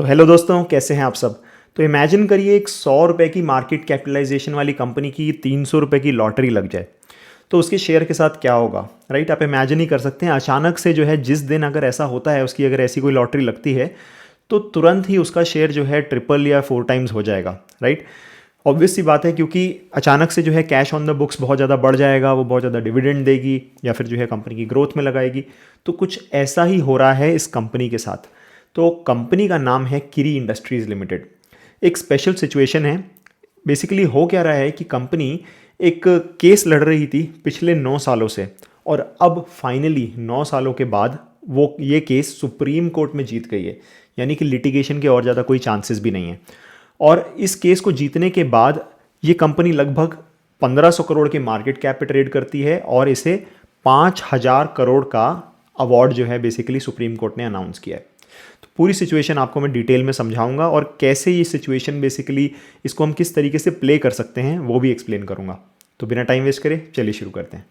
तो हेलो दोस्तों, कैसे हैं आप सब। तो इमेजिन करिए एक 100 रुपये की मार्केट कैपिटलाइजेशन वाली कंपनी की 300 रुपये की लॉटरी लग जाए तो उसके शेयर के साथ क्या होगा। राइट, आप इमेजिन ही कर सकते हैं। अचानक से जो है जिस दिन अगर ऐसा होता है, उसकी अगर ऐसी कोई लॉटरी लगती है तो तुरंत ही उसका शेयर जो है ट्रिपल या 4 टाइम्स हो जाएगा। राइट, ऑब्वियस सी बात है, क्योंकि अचानक से जो है कैश ऑन द बुक्स बहुत ज़्यादा बढ़ जाएगा, वो बहुत ज़्यादा डिविडेंड देगी या फिर जो है कंपनी की ग्रोथ में लगाएगी। तो कुछ ऐसा ही हो रहा है इस कंपनी के साथ। तो कंपनी का नाम है किरी इंडस्ट्रीज़ लिमिटेड। एक स्पेशल सिचुएशन है। बेसिकली हो क्या रहा है कि कंपनी एक केस लड़ रही थी पिछले 9 सालों से, और अब फाइनली 9 सालों के बाद वो ये केस सुप्रीम कोर्ट में जीत गई है। यानी कि लिटिगेशन के और ज़्यादा कोई चांसेस भी नहीं है। और इस केस को जीतने के बाद ये कंपनी लगभग 1500 करोड़ के मार्केट कैप पे ट्रेड करती है, और इसे 5000 करोड़ का अवार्ड जो है बेसिकली सुप्रीम कोर्ट ने अनाउंस किया है। तो पूरी सिचुएशन आपको मैं डिटेल में समझाऊंगा, और कैसे ये सिचुएशन बेसिकली इसको हम किस तरीके से प्ले कर सकते हैं वो भी एक्सप्लेन करूंगा। तो बिना टाइम वेस्ट करे चलिए शुरू करते हैं।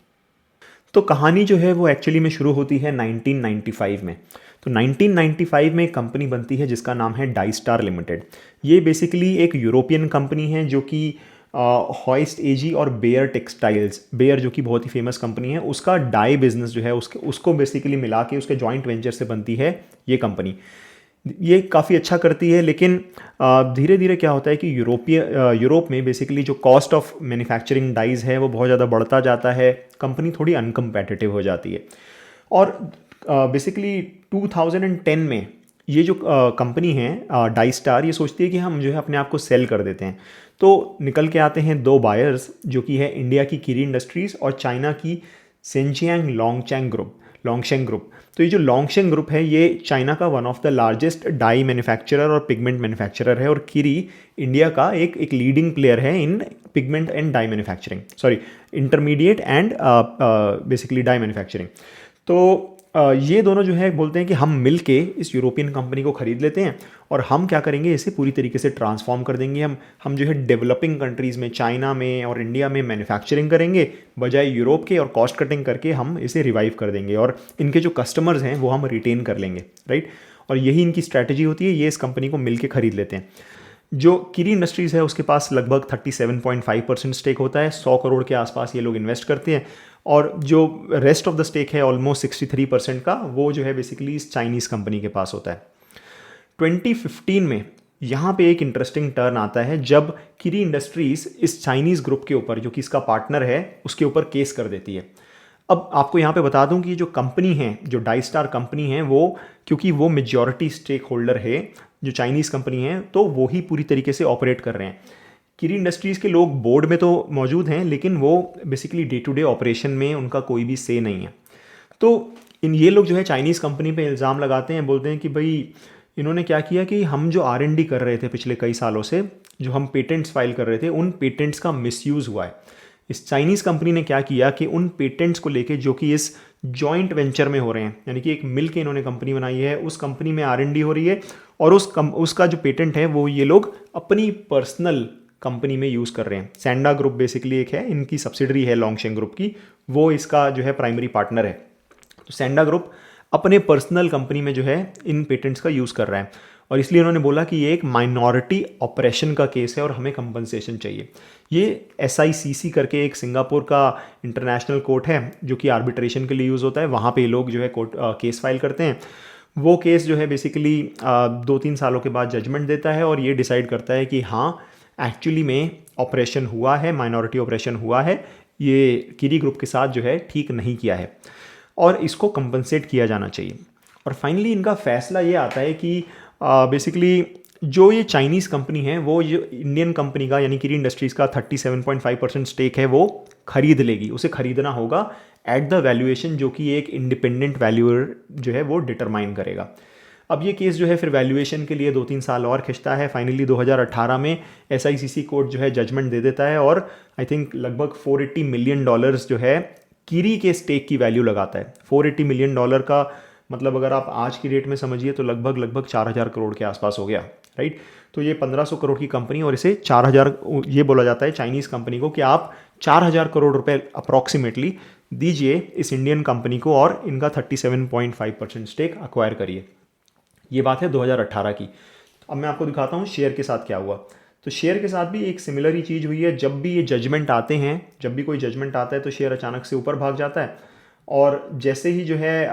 तो कहानी जो है वो एक्चुअली में शुरू होती है 1995 में। तो 1995 में एक कंपनी बनती है जिसका नाम है डाईस्टार लिमिटेड। ये बेसिकली एक यूरोपियन कंपनी है जो कि हॉइस्ट एजी और बेयर टेक्सटाइल्स, बेयर जो कि बहुत ही फेमस कंपनी है, उसका डाई बिजनेस जो है उसको बेसिकली मिला के उसके जॉइंट वेंचर से बनती है ये कंपनी। ये काफ़ी अच्छा करती है, लेकिन धीरे धीरे क्या होता है कि यूरोप में बेसिकली जो कॉस्ट ऑफ मैन्युफैक्चरिंग डाइज है वो बहुत ज़्यादा बढ़ता जाता है। कंपनी थोड़ी अनकम्पेटिटिव हो जाती है, और बेसिकली 2010 में ये जो कंपनी है डाईस्टार, ये सोचती है कि हम जो है अपने आप को सेल कर देते हैं। तो निकल के आते हैं दो बायर्स, जो कि है इंडिया की किरी इंडस्ट्रीज़ और चाइना की सेंजियांग लोंगशेंग ग्रुप। तो ये जो लोंगशेंग ग्रुप है ये चाइना का one of the largest dye manufacturer और पिगमेंट मैन्युफैक्चरर है, और किरी इंडिया का एक लीडिंग प्लेयर है in pigment and dye manufacturing, sorry intermediate and basically dye manufacturing. तो ये दोनों जो है बोलते हैं कि हम मिल के इस यूरोपियन कंपनी को ख़रीद लेते हैं, और हम क्या करेंगे, इसे पूरी तरीके से ट्रांसफॉर्म कर देंगे। हम जो है डेवलपिंग कंट्रीज़ में, चाइना में और इंडिया में मैन्युफैक्चरिंग करेंगे बजाय यूरोप के, और कॉस्ट कटिंग करके हम इसे रिवाइव कर देंगे, और इनके जो कस्टमर्स हैं वो हम रिटेन कर लेंगे। राइट, और यही इनकी स्ट्रैटेजी होती है। ये इस कंपनी को मिल के ख़रीद लेते हैं। जो किरी इंडस्ट्रीज़ है उसके पास लगभग 37.5% स्टेक होता है। 100 करोड़ के आसपास ये लोग इन्वेस्ट करते हैं, और जो रेस्ट ऑफ द स्टेक है ऑलमोस्ट 63% का, वो जो है बेसिकली इस चाइनीज़ कंपनी के पास होता है। 2015 में यहाँ पे एक इंटरेस्टिंग टर्न आता है जब किरी इंडस्ट्रीज़ इस चाइनीज़ ग्रुप के ऊपर, जो कि इसका पार्टनर है, उसके ऊपर केस कर देती है। अब आपको यहाँ पे बता दूं कि जो कंपनी है, जो डाईस्टार कंपनी है, वो क्योंकि वो मेजॉरिटी स्टेक होल्डर है, जो चाइनीज़ कंपनी है, तो वो ही पूरी तरीके से ऑपरेट कर रहे हैं। किरी इंडस्ट्रीज़ के लोग बोर्ड में तो मौजूद हैं, लेकिन वो basically day to day operation में उनका कोई भी से नहीं है। तो ये लोग जो है चाइनीज़ कंपनी पे इल्ज़ाम लगाते हैं, बोलते हैं कि भाई इन्होंने क्या किया कि हम जो R&D कर रहे थे पिछले कई सालों से, जो हम पेटेंट्स फाइल कर रहे थे, उन पेटेंट्स का मिसयूज़ हुआ है। इस चाइनीज़ कंपनी ने क्या किया कि उन पेटेंट्स को लेके, जो कि इस जॉइंट वेंचर में हो रहे हैं, यानी कि एक मिल के इन्होंने कंपनी बनाई है, उस कंपनी में R&D हो रही है, और उसका जो पेटेंट है वो ये लोग अपनी पर्सनल कंपनी में यूज़ कर रहे हैं। सैंडा ग्रुप बेसिकली एक है, इनकी सब्सिडरी है लोंगशेंग ग्रुप की, वो इसका जो है प्राइमरी पार्टनर है। तो सैंडा ग्रुप अपने पर्सनल कंपनी में जो है इन पेटेंट्स का यूज़ कर रहा है, और इसलिए उन्होंने बोला कि ये एक माइनॉरिटी ऑपरेशन का केस है और हमें कंपनसेशन चाहिए। ये SICC करके एक सिंगापुर का इंटरनेशनल कोर्ट है जो कि आर्बिट्रेशन के लिए यूज़ होता है, वहाँ पे लोग जो है केस फाइल करते हैं। वो केस जो है बेसिकली 2-3 सालों के बाद जजमेंट देता है, और ये डिसाइड करता है कि हाँ एक्चुअली में ऑपरेशन हुआ है, माइनॉरिटी ऑपरेशन हुआ है, ये किरी ग्रुप के साथ जो है ठीक नहीं किया है, और इसको कंपनसेट किया जाना चाहिए। और फाइनली इनका फैसला ये आता है कि बेसिकली जो ये चाइनीज़ कंपनी है वो जो इंडियन कंपनी का, यानी किरी इंडस्ट्रीज़ का 37.5% स्टेक है, वो खरीद लेगी। उसे खरीदना होगा एट द वैल्यूएशन जो कि एक इंडिपेंडेंट वैल्यूअर जो है वो डिटरमाइन करेगा। अब ये केस जो है फिर वैल्यूएशन के लिए 2-3 साल और खिंचता है। फाइनली 2018 में SICC कोर्ट जो है जजमेंट दे देता है, और आई थिंक लगभग $480 मिलियन जो है किरी के स्टेक की वैल्यू लगाता है। $480 मिलियन का मतलब अगर आप आज की डेट में समझिए तो लगभग 4000 करोड़ के आसपास हो गया। राइट, तो ये 1500 करोड़ की कंपनी, और इसे 4000, ये बोला जाता है चाइनीज़ कंपनी को कि आप 4000 करोड़ रुपए अप्रॉक्सीमेटली दीजिए इस इंडियन कंपनी को, और इनका 37.5% स्टेक अक्वायर करिए। ये बात है 2018 की। अब मैं आपको दिखाता हूँ शेयर के साथ क्या हुआ। तो शेयर के साथ भी एक सिमिलर ही चीज़ हुई है। जब भी ये जजमेंट आते हैं, जब भी कोई जजमेंट आता है तो शेयर अचानक से ऊपर भाग जाता है, और जैसे ही जो है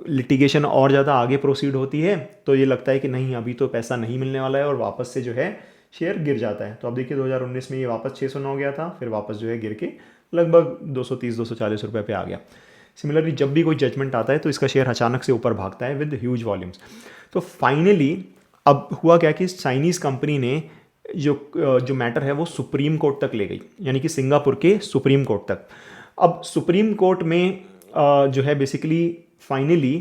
लिटिगेशन और ज़्यादा आगे प्रोसीड होती है तो ये लगता है कि नहीं अभी तो पैसा नहीं मिलने वाला है, और वापस से जो है शेयर गिर जाता है। तो अब देखिए 2019 में ये वापस 609 गया था, फिर वापस जो है गिर के लगभग 230-240 रुपये पे आ गया। सिमिलरली जब भी कोई जजमेंट आता है तो इसका शेयर अचानक से ऊपर भागता है विद ह्यूज वॉल्यूम्स। तो फाइनली अब हुआ क्या कि चाइनीज़ कंपनी ने जो मैटर है वो सुप्रीम कोर्ट तक ले गई, यानी कि सिंगापुर के सुप्रीम कोर्ट तक। अब सुप्रीम कोर्ट में जो है बेसिकली फाइनली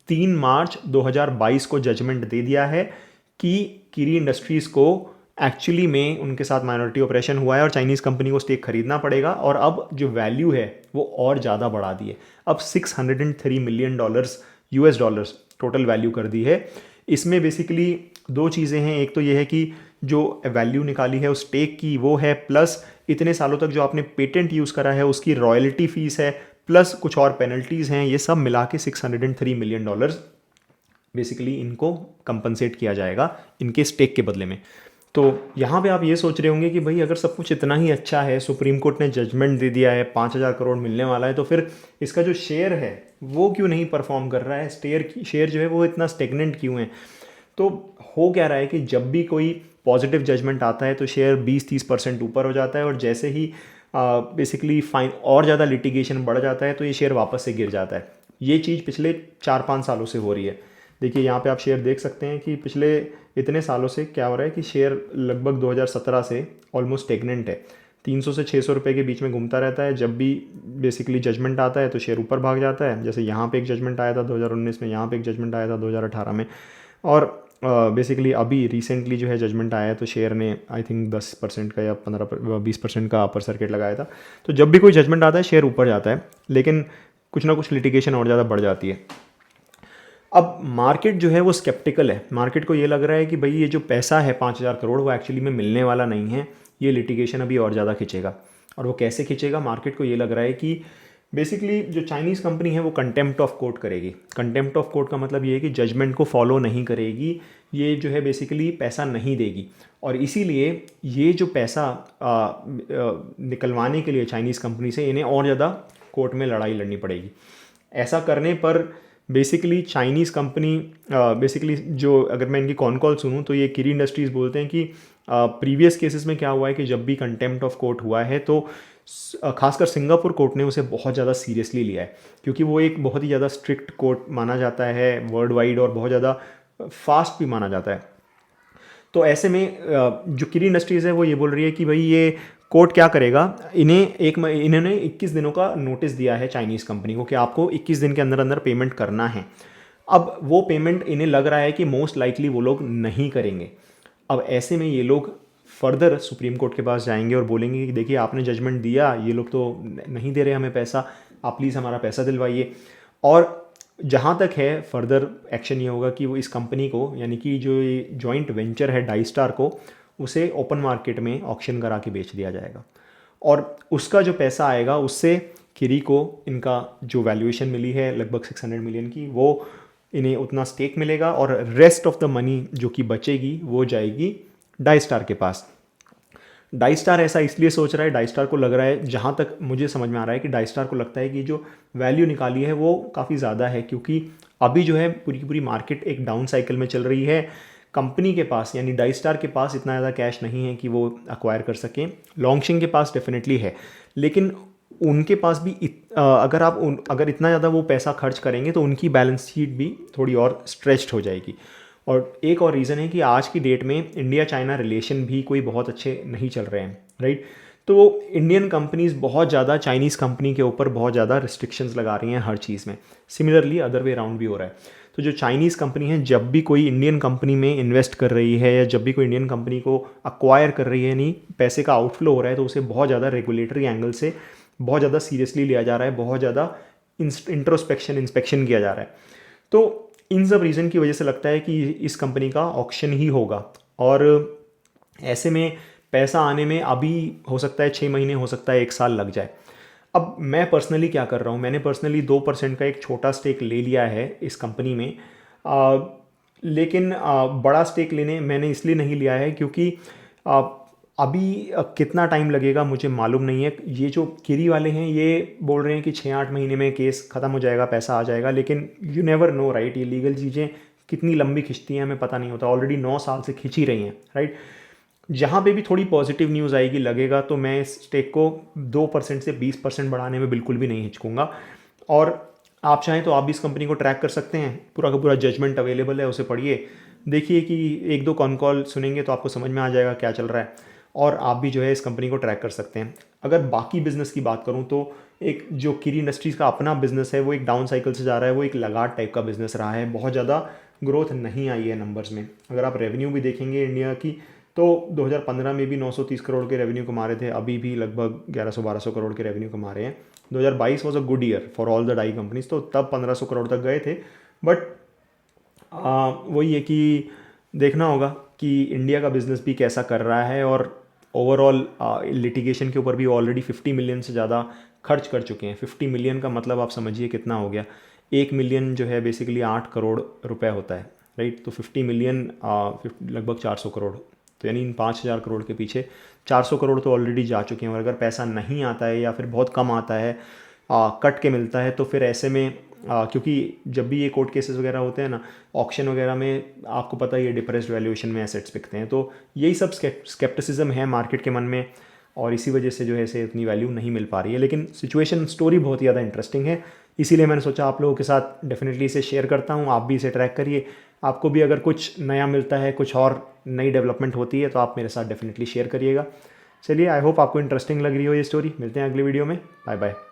3 मार्च 2022 को जजमेंट दे दिया है कि किरी इंडस्ट्रीज़ को एक्चुअली में उनके साथ माइनॉरिटी ऑपरेशन हुआ है और चाइनीज़ कंपनी को स्टेक खरीदना पड़ेगा, और अब जो वैल्यू है वो और ज़्यादा बढ़ा दी है। अब $603 मिलियन US टोटल वैल्यू कर दी है। इसमें बेसिकली 2 चीज़ें हैं। एक तो ये है कि जो वैल्यू निकाली है उस स्टेक की वो है, प्लस इतने सालों तक जो आपने पेटेंट यूज़ करा है उसकी रॉयल्टी फीस है, प्लस कुछ और पेनल्टीज़ हैं। ये सब मिला के $603 मिलियन बेसिकली इनको कंपनसेट किया जाएगा इनके स्टेक के बदले में। तो यहाँ पे आप ये सोच रहे होंगे कि भाई अगर सब कुछ इतना ही अच्छा है, सुप्रीम कोर्ट ने जजमेंट दे दिया है, 5,000 करोड़ मिलने वाला है, तो फिर इसका जो शेयर है वो क्यों नहीं परफॉर्म कर रहा है, शेयर जो है वो इतना स्टेगनेंट क्यों है। तो हो क्या रहा है कि जब भी कोई पॉजिटिव जजमेंट आता है तो शेयर 20-30% ऊपर हो जाता है, और जैसे ही बेसिकली फाइन और ज़्यादा लिटिगेशन बढ़ जाता है तो ये शेयर वापस से गिर जाता है। ये चीज़ पिछले 4-5 सालों से हो रही है। देखिए यहाँ पे आप शेयर देख सकते हैं कि पिछले इतने सालों से क्या हो रहा है कि शेयर लगभग 2017 से ऑलमोस्ट स्टेगनेंट है, 300 से 600 रुपये के बीच में घूमता रहता है। जब भी बेसिकली जजमेंट आता है तो शेयर ऊपर भाग जाता है। जैसे यहाँ पे एक जजमेंट आया था 2019 में, यहाँ पे एक जजमेंट आया था 2018 में, और बेसिकली अभी रिसेंटली जो है जजमेंट आया है तो शेयर ने आई थिंक 10% का या 15-20% का अपर सर्किट लगाया था। तो जब भी कोई जजमेंट आता है शेयर ऊपर जाता है, लेकिन कुछ ना कुछ लिटिगेशन और ज़्यादा बढ़ जाती है। अब मार्केट जो है वो स्केप्टिकल है। मार्केट को ये लग रहा है कि भाई ये जो पैसा है 5,000 करोड़ वो एक्चुअली में मिलने वाला नहीं है, ये लिटिगेशन अभी और ज़्यादा खींचेगा। और वो कैसे खींचेगा, मार्केट को ये लग रहा है कि बेसिकली जो चाइनीज़ कंपनी है वो कंटेम्प्ट ऑफ कोर्ट करेगी। कंटेम्प्ट ऑफ कोर्ट का मतलब ये है कि जजमेंट को फॉलो नहीं करेगी, ये जो है बेसिकली पैसा नहीं देगी, और इसीलिए ये जो पैसा निकलवाने के लिए चाइनीज़ कंपनी से इन्हें और ज़्यादा कोर्ट में लड़ाई लड़नी पड़ेगी। ऐसा करने पर बेसिकली चाइनीज़ कंपनी बेसिकली जो अगर मैं इनकी कॉन कॉल सुनूँ तो ये किरी इंडस्ट्रीज़ बोलते हैं कि प्रीवियस केसेस में क्या हुआ है कि जब भी कंटेम्प्ट ऑफ कोर्ट हुआ है तो खासकर सिंगापुर कोर्ट ने उसे बहुत ज़्यादा सीरियसली लिया है, क्योंकि वो एक बहुत ही ज़्यादा स्ट्रिक्ट कोर्ट माना जाता है वर्ल्ड वाइड, और बहुत ज़्यादा फास्ट भी माना जाता है। तो ऐसे में जो किरी इंडस्ट्रीज़ है वो ये बोल रही है कि भाई ये कोर्ट क्या करेगा, इन्होंने 21 दिनों का नोटिस दिया है चाइनीज़ कंपनी को कि आपको 21 दिन के अंदर अंदर पेमेंट करना है। अब वो पेमेंट इन्हें लग रहा है कि मोस्ट लाइकली वो लोग नहीं करेंगे। अब ऐसे में ये लोग फर्दर सुप्रीम कोर्ट के पास जाएंगे और बोलेंगे कि देखिए आपने जजमेंट दिया, ये लोग तो नहीं दे रहे हमें पैसा, आप प्लीज़ हमारा पैसा दिलवाइए। और जहाँ तक है फर्दर एक्शन ये होगा कि वो इस कंपनी को, यानी कि जो ये जॉइंट वेंचर है डाइस्टार को, उसे ओपन मार्केट में ऑक्शन करा के बेच दिया जाएगा, और उसका जो पैसा आएगा उससे किरी को इनका जो वैल्यूएशन मिली है लगभग 600 मिलियन की, वो इन्हें उतना स्टेक मिलेगा, और रेस्ट ऑफ द मनी जो कि बचेगी वो जाएगी डाइस्टार के पास। डाइस्टार ऐसा इसलिए सोच रहा है, डाइस्टार को लग रहा है, जहाँ तक मुझे समझ में आ रहा है कि डाइस्टार को लगता है कि जो वैल्यू निकाली है वो काफ़ी ज़्यादा है, क्योंकि अभी जो है पूरी की पूरी मार्केट एक डाउन साइकिल में चल रही है। कंपनी के पास यानी डाइस्टार के पास इतना ज़्यादा कैश नहीं है कि वो अक्वायर कर सकें। लॉन्गशिंग के पास डेफिनेटली है, लेकिन उनके पास भी अगर इतना ज़्यादा वो पैसा खर्च करेंगे तो उनकी बैलेंस शीट भी थोड़ी और स्ट्रेच्ड हो जाएगी। और एक और रीज़न है कि आज की डेट में इंडिया चाइना रिलेशन भी कोई बहुत अच्छे नहीं चल रहे हैं, राइट। तो इंडियन कंपनीज़ बहुत ज़्यादा चाइनीज़ कंपनी के ऊपर बहुत ज़्यादा रिस्ट्रिक्शंस लगा रही हैं हर चीज़ में। सिमिलरली अदर वे राउंड भी हो रहा है। तो जो चाइनीज़ कंपनी है जब भी कोई इंडियन कंपनी में इन्वेस्ट कर रही है या जब भी कोई इंडियन कंपनी को अक्वायर कर रही है, यानी पैसे का आउटफ्लो हो रहा है, तो उसे बहुत ज़्यादा रेगुलेटरी एंगल से बहुत ज़्यादा सीरियसली लिया जा रहा है, बहुत ज़्यादा इंस्पेक्शन किया जा रहा है। तो इन सब रीज़न की वजह से लगता है कि इस कंपनी का ऑक्शन ही होगा, और ऐसे में पैसा आने में अभी हो सकता है 6 महीने, हो सकता है 1 साल लग जाए। अब मैं पर्सनली क्या कर रहा हूँ, मैंने पर्सनली 2% का एक छोटा स्टेक ले लिया है इस कंपनी में, लेकिन बड़ा स्टेक लेने मैंने इसलिए नहीं लिया है क्योंकि आ, अभी कितना टाइम लगेगा मुझे मालूम नहीं है। ये जो किरी वाले हैं ये बोल रहे हैं कि 6-8 महीने में केस ख़त्म हो जाएगा, पैसा आ जाएगा, लेकिन यू नेवर नो राइट। ये लीगल चीज़ें कितनी लंबी खिंचती हैं हमें पता नहीं होता। ऑलरेडी 9 साल से खिंच ही रही हैं राइट। जहाँ पे भी थोड़ी पॉजिटिव न्यूज़ आएगी लगेगा तो मैं इस स्टेक को 2% से 20% बढ़ाने में बिल्कुल भी नहीं हिचकूंगा। और आप चाहें तो आप भी इस कंपनी को ट्रैक कर सकते हैं, पूरा का पूरा जजमेंट अवेलेबल है, उसे पढ़िए, देखिए कि 1-2 कॉन कॉल सुनेंगे तो आपको समझ में आ जाएगा क्या चल रहा है, और आप भी जो है इस कंपनी को ट्रैक कर सकते हैं। अगर बाकी बिजनेस की बात करूँ तो एक जो किरी इंडस्ट्रीज़ का अपना बिजनेस है वो एक डाउन साइकिल से जा रहा है, वो एक लगाट टाइप का बिजनेस रहा है, बहुत ज़्यादा ग्रोथ नहीं आई है नंबर्स में। अगर आप रेवेन्यू भी देखेंगे इंडिया की तो 2015 में भी 930 करोड़ के रेवेन्यू कमा रहे थे, अभी भी लगभग 1100-1200 करोड़ के रेवेन्यू कमा रहे हैं। 2022 was a good year for all the dye companies, तो तब 1500 करोड़ तक गए थे। बट वही है कि देखना होगा कि इंडिया का बिजनेस भी कैसा कर रहा है, और ओवरऑल लिटिगेशन के ऊपर भी ऑलरेडी 50 मिलियन से ज़्यादा खर्च कर चुके हैं। 50 मिलियन का मतलब आप समझिए कितना हो गया। 1 मिलियन जो है बेसिकली 8 करोड़ रुपए होता है राइट। तो 50 मिलियन लगभग 400 करोड़, तो यानी इन 5,000 करोड़ के पीछे 400 करोड़ तो ऑलरेडी जा चुके हैं। और अगर पैसा नहीं आता है या फिर बहुत कम आता है, कट के मिलता है, तो फिर ऐसे में क्योंकि जब भी ये कोर्ट केसेस वगैरह होते हैं ना, ऑक्शन वगैरह में आपको पता ही है डिप्रेस्ड वैल्यूएशन में एसेट्स बिकते हैं, तो यही सब स्केप्टिसिज्म है मार्केट के मन में, और इसी वजह से जो है इसे इतनी वैल्यू नहीं मिल पा रही है। लेकिन सिचुएशन स्टोरी बहुत ही ज़्यादा इंटरेस्टिंग है, इसीलिए मैंने सोचा आप लोगों के साथ डेफिनेटली इसे शेयर करता हूँ। आप भी इसे ट्रैक करिए, आपको भी अगर कुछ नया मिलता है, कुछ और नई डेवलपमेंट होती है तो आप मेरे साथ डेफिनेटली शेयर करिएगा। चलिए, आई होप आपको इंटरेस्टिंग लग रही हो ये स्टोरी। मिलते हैं अगली वीडियो में, बाय बाय।